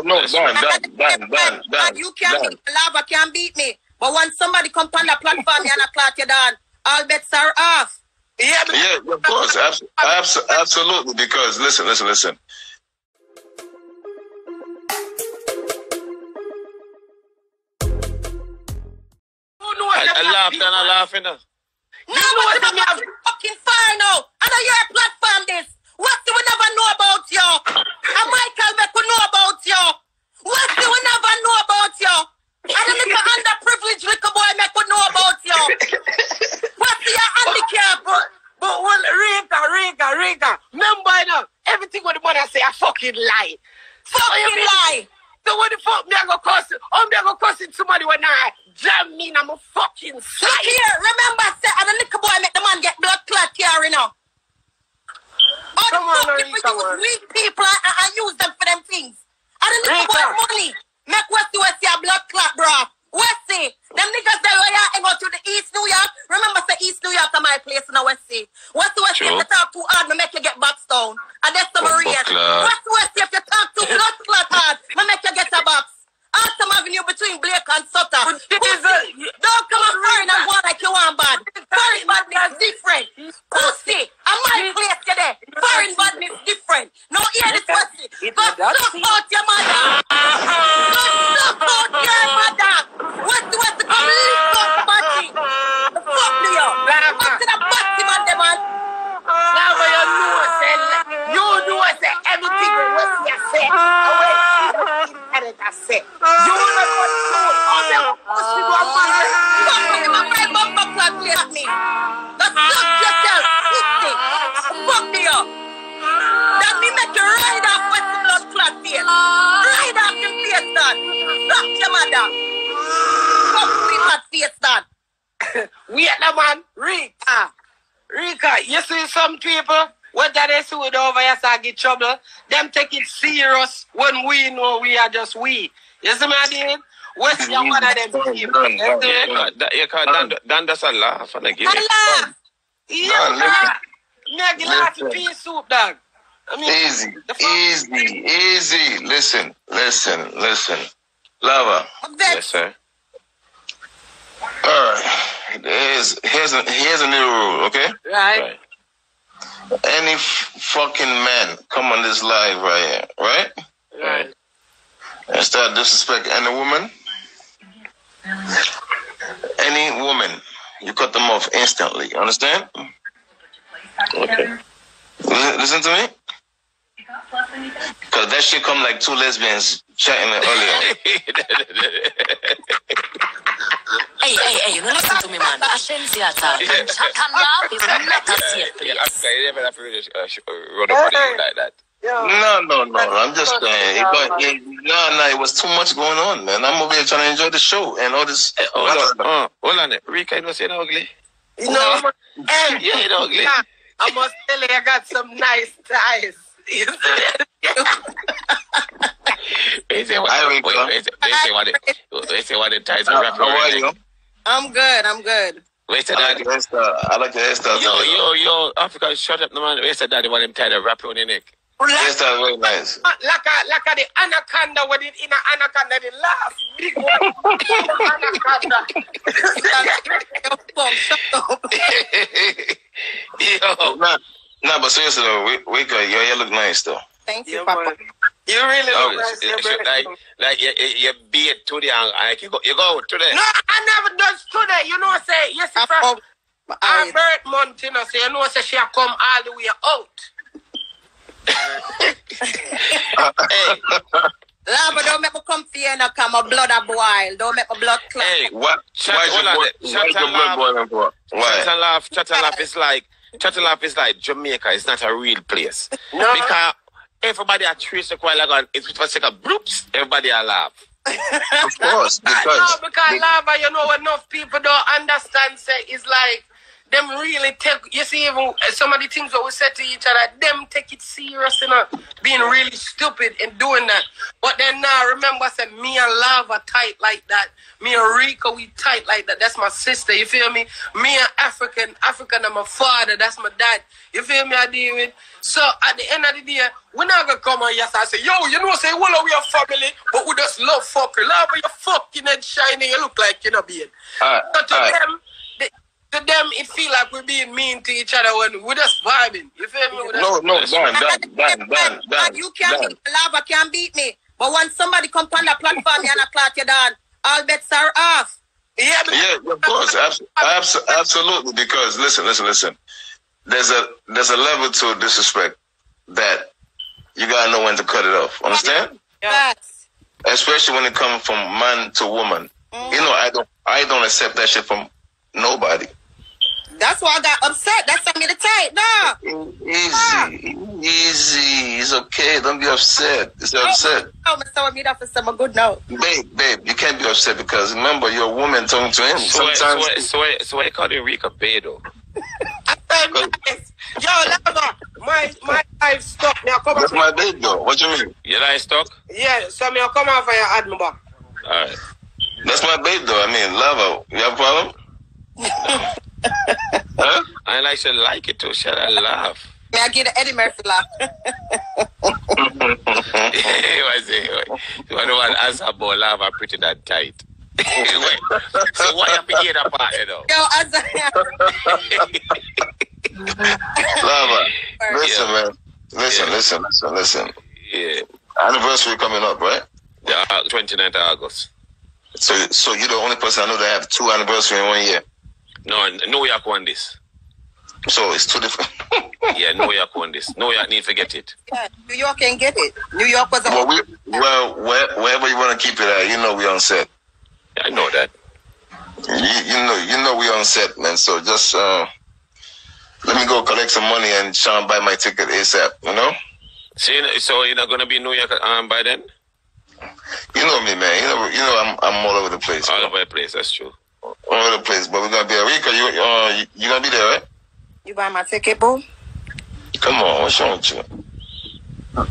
Dan. You can't beat me. Lava can't beat me. But when somebody come on the platform and a clot you down, all bets are off. Yeah, of course. Absolutely. Because, listen. I laughing. No, what's the fucking fire now? I know you're a platform this. What do we never know about you? And Michael Beck will know about you. What do we never know about you? And the little underprivileged little boy Beck will know about you. What's your handicap? But Rika. Remember now, everything what the mother say a fucking lie. Fucking lie. So what the fuck me I go cuss? I'm gonna cuss somebody when I jam me and I'm a fucking side. Look here, remember say and the little boy make the man get blood clot here, you know. All the fuck people use weak people and use them for them things. And the little boy money make Westy a blood clot, bro. Westy, them niggas that were here and go to the East New York. Remember say East New York is my place in the Westy. Westy, if you talk too hard, me make you get boxed down. And that's the Maria. Westy, if you talk too blood clot hard, me make you get a box. Awesome Avenue between Blake and Sutter. Don't come up foreign and go like you want bad. Foreign badness different. Pussy, and my place you there. Foreign badness different. No, hear this Westy. Go suck out your mother. Go suck out your mother. Westy, come lick out the body. The fuck do you? Come to the body, man. Now you know say everything Westy has said. I said, you want to put food on them? Pussy, go on my bumper clock clear at me. Go suck yourself, pussy. Fuck me up. That me make you ride off with the blood clot face. Ride off your face, dad. Suck your mother. Fuck me, that face, dad. Wait, no man. Rika, you see some people, whether they see it over here, so get trouble, them take it serious when we know we are just we. You see me, Dean? What's your one of them people? You can't, Dan does a laugh and I give it. Yeah, make laugh to pea soup, dog. I mean, easy. Listen. Lava. Yes, sir. All right. Here's a new rule, okay? Right. Any fucking man come on this live right here, right? Right. And start disrespecting any woman. Any woman, you cut them off instantly. Understand? Okay. Listen to me. Because that shit come like two lesbians chatting earlier. Hey, listen to me, man. Ashensia talk. Chat and laugh is not a safe place. I never have to run up on you like that. No. I'm just saying. It was too much going on, man. I'm over here trying to enjoy the show and all this. Hold on. Rika, you know say ugly? No, yeah, you ugly. I must tell you, I got some nice ties. They say what the ties are wrapped around you. I'm good. Wait till I like the hairstyle. Yo, Africa, shut up, man. Wait till daddy want him tied a wrap around your neck. Hairstyle very nice. Like the anaconda when it in an anaconda, the last big one. Anaconda. Shut up. Yo. No, but seriously though, wake up. Your hair look nice though. Thank you, Papa. You really look nice. Like you be it today and you go today. No, I never done today. You know, say yes, first. Our birth month, you know, say you know, say she come all the way out. Hey. Lava, don't make me come for you now, cause my blood a boil. Don't make my blood clot. Hey, what? Why Chat and laugh is like Jamaica. It's not a real place. No. Because everybody at trace a while ago, it's for a second, bloops, everybody a laugh. Of course, because Lava, you know, enough people don't understand, say, it's like, them really take, you see, even some of the things that we said to each other, them take it serious, you know, being really stupid in doing that. But then now, remember, I said, me and Lava tight like that. Me and Rika, we tight like that. That's my sister, you feel me? Me and African and my father, that's my dad. You feel me, I deal with? So, at the end of the day, we're not going to come and yes, I say, yo, you know, say, well, we are family, but we just love fuckery. Lava, you're fucking and shiny, you look like you're not being. But to them, it feel like we're being mean to each other when we're just vibing. You feel me? No, Dan. You can't beat me. Lava can't beat me. But when somebody come on the platform and I clout you down, all bets are off. Yeah, of course. Absolutely. Because, listen. There's a level to disrespect that you got to know when to cut it off. Understand? Yes. Especially when it comes from man to woman. You know, I don't accept that shit from nobody. That's why I got upset. That's why me the tight. No. Easy. It's okay. Don't be upset. It's upset. Oh, Mr. Me that for some good note. Babe, you can't be upset because remember you're a woman talking to him. So I call Rika Bedo. Yo, Lava, my life stuck. That's my babe though. What you mean? Your life stuck? Yeah, so me come off and you add me back. Alright. That's my babe though. I mean, Lava, you have a problem? Huh? I like it too. Shall I laugh? May I get an Eddie Murphy laugh? You know what? As a boy, Lava pretty that tight. So why you picking that part, you know? Yo, as Lava, listen, man. Listen. Yeah. Anniversary coming up, right? Yeah, 29th of August. So you're the only person I know that have 2 anniversaries in 1 year. No, New York won this. So it's 2 different. Yeah, New York won this. New York need to get it. Yeah, New York can't get it. New York was wherever you want to keep it at, you know we on set. Yeah, I know that. You know we on set, man. So just let me go collect some money and Sean buy my ticket ASAP. You know. So you're not gonna be in New York by then? You know me, man. You know I'm all over the place. All over the place. That's true. All over the place, but we're gonna be at Rika. You gonna be there, right? You buy my ticket, boo? Come on, what's wrong with you?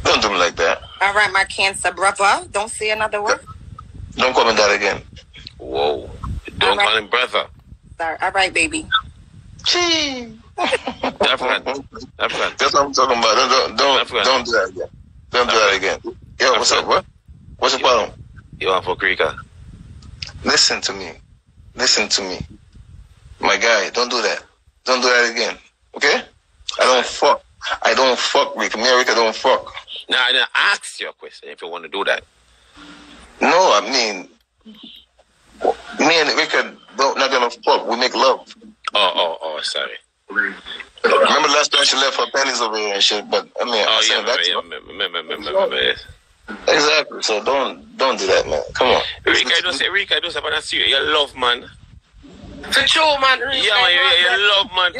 Don't do me like that. All right, my cancer brother. Don't say another word. Don't call me that again. Whoa! Don't call him brother. Sorry. All right, baby. Gee. African. That's what I'm talking about. Don't do that again. Don't do that again. Yo, what's up, bro? What's the problem? You want for Rika? Listen to me. My guy, don't do that. Don't do that again. Okay? I don't fuck Rika. Me and Rika don't fuck. Now, I ask you a question if you want to do that. No, I mean, me and Rika not gonna fuck. We make love. Oh, sorry. Remember last time she left her panties over here and shit, but I mean, remember. Exactly. So don't do that, man. Come on. Rika, don't say about serious. You love, man. For sure, man. Yeah, man, you love, man.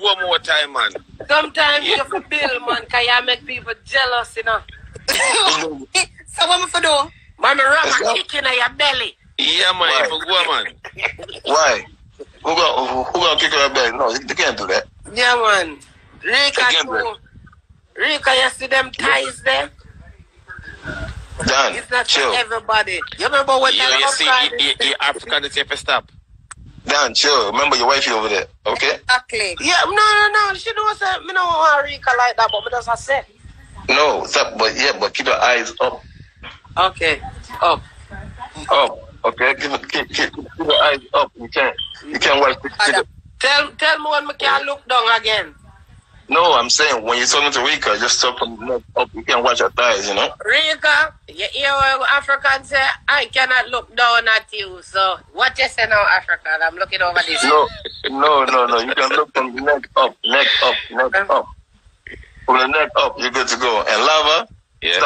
One more time, man. Sometimes you have to build, man, because you make people jealous, you know. So what am I for do? Man, ram a kick in your belly. Yeah, man, you for go, man. Why? Who gonna kick her belly? No, they can't do that. Yeah, man. Rika, you see them ties there? Dan, it's not chill. For everybody. You remember what that you see, you African to take a stop. Dan, chill. Remember your wifey over there, okay? Exactly. Yeah, no. She knows that me don't want Rika like that, but me just I said. No, stop, but keep your eyes up. Okay, up. Okay, keep your eyes up. You can't watch the Tell me when me can look down again. No, I'm saying when you're talking to Rika, just talk from the neck up. You can't watch her thighs, you know? Rika, you hear what Africans say? I cannot look down at you. So what you say now, African? I'm looking over this. No. You can look from the neck up. From the neck up, you're good to go. And Lava, yes.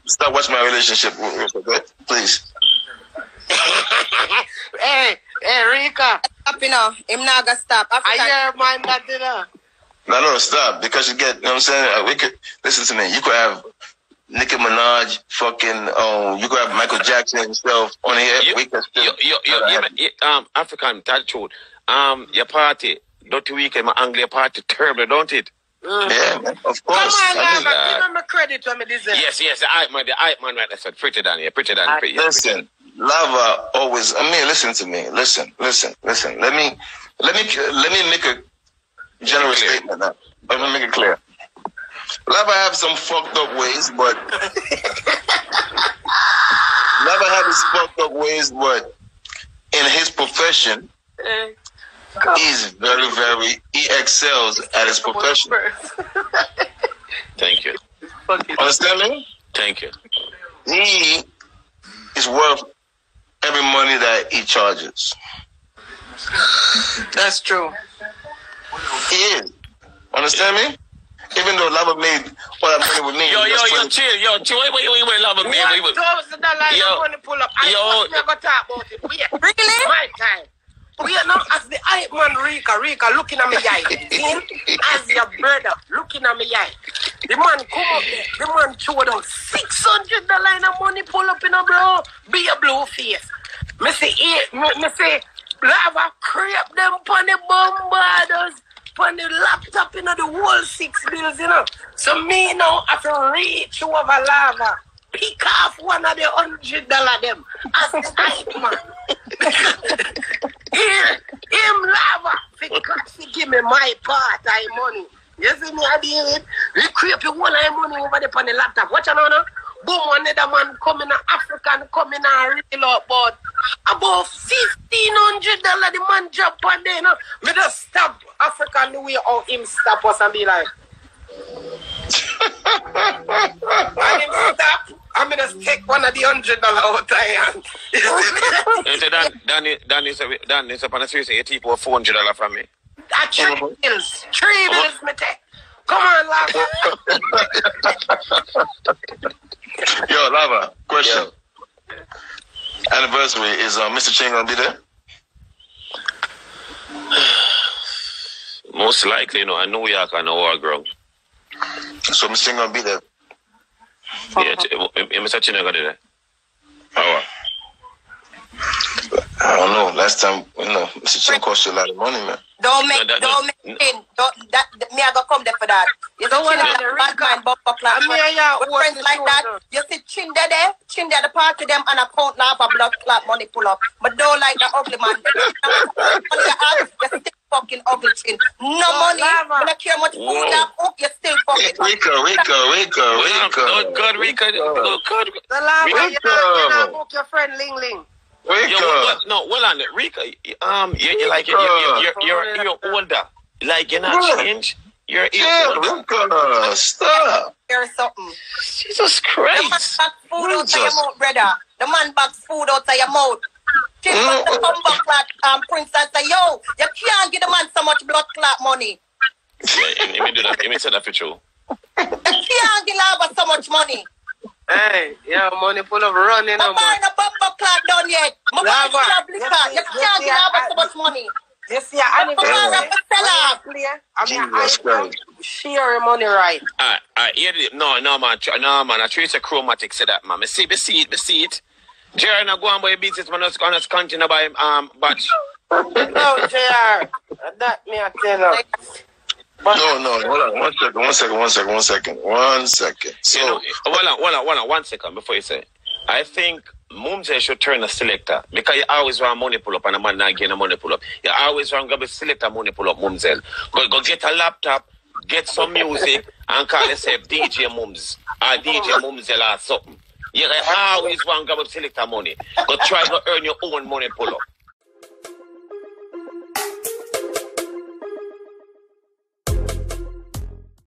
Start watching my relationship with Rika, please. Hey, Rika. Stop, you know. Him not gonna stop. I hear my that, you know. No, stop. Because you get, you know what I'm saying? Listen to me. You could have Nicki Minaj, you could have Michael Jackson himself on here. African, tell the truth. Your party, Dirty Weekend, my Anglia party, terrible, don't it? Yeah, man, of course. Come on, I mean, give him a credit when me deserve. Yes, the hype man right there said, pretty down here, pretty down here. listen, Lava always. I mean, listen to me. Listen. Let me make a general statement now. Let me make it clear. Lava have some fucked up ways, but in his profession, he's very, he excels at his profession. Thank you. Understand me? Thank you. He is worth every money that he charges. That's true. He is. Understand me? Even though Lava made all that money with me. Yo, chill. Wait, Lava, man. $1,000 money pull up. I never talk about it. Really? My time. We are now as the hype man Rika looking at me eye. As your brother looking at me eye. The man come up there. The man showed us $600 of money pull up in a bro. Be a blue face. Me say Lava creep them pon the bombardos. On the laptop, the whole 6 bills, So me now have to reach over Lava, pick off one of the $100 them as the hype man. Here, him Lava, because he give me my part of money. You see me, I deal with? We create the whole of money over there on the laptop. Watch out now. Boom, another man coming in African, coming and real up, but about $1,500 the man jump on there, Me just stop African the way how him stop us and be like, and him stop, and me just take one of the $100 out of hand. Dan is up on the street, you take over $400 from me. That's 3 bills. 3 bills, me take. Come on, Lava. Yo, Lava, question. Anniversary, is Mr. Ching gonna be there? Most likely, in New York on the war ground. So Mr. Ching gonna be there? Yeah, Mr. Ching gonna be there. Oh, I don't know. Last time, Mr. Ching cost you a lot of money, man. Don't make me I go come there for that. You don't want to bad man bumper clap. With friends like that, you see Chin there the party them and account now for blood clap money pull up. But don't like the ugly man. You still fucking ugly Chin. No money. When I care much food that cook, you still fucking. Rico. Oh, God, Rico. The Lava, you book your friend Ling Ling. Rika, you're like you're older. Like you're not changed. You're older. Stop. Here's something. Jesus Christ. The man backs food out of your mouth, brother. The man backs food out of your mouth. She put the come back like princess say, yo, you can't give the man so much blood clot money. Let me do that. Let me say that for you. You can't give Lava so much money. Hey, yeah, money full of running. My man, the bumper clock done yet. My man, you can't give Lava so much money. You see, I share your money right. No, man. I treat a chromatic say that, man. I see it. Jerry, not go on by business, man. Let's continue by batch. No, JR. That me I tell you. No. Hold on. One second. So, hold on. 1 second before you say. I think Mumsel should turn a selector because you always want money pull up and a man not getting a money pull up. You always want to select a money pull up, Mumsel. Go get a laptop, get some music, and call yourself DJ Mums or DJ Mumsel or something. You always want to select a money. Go try to earn your own money pull up.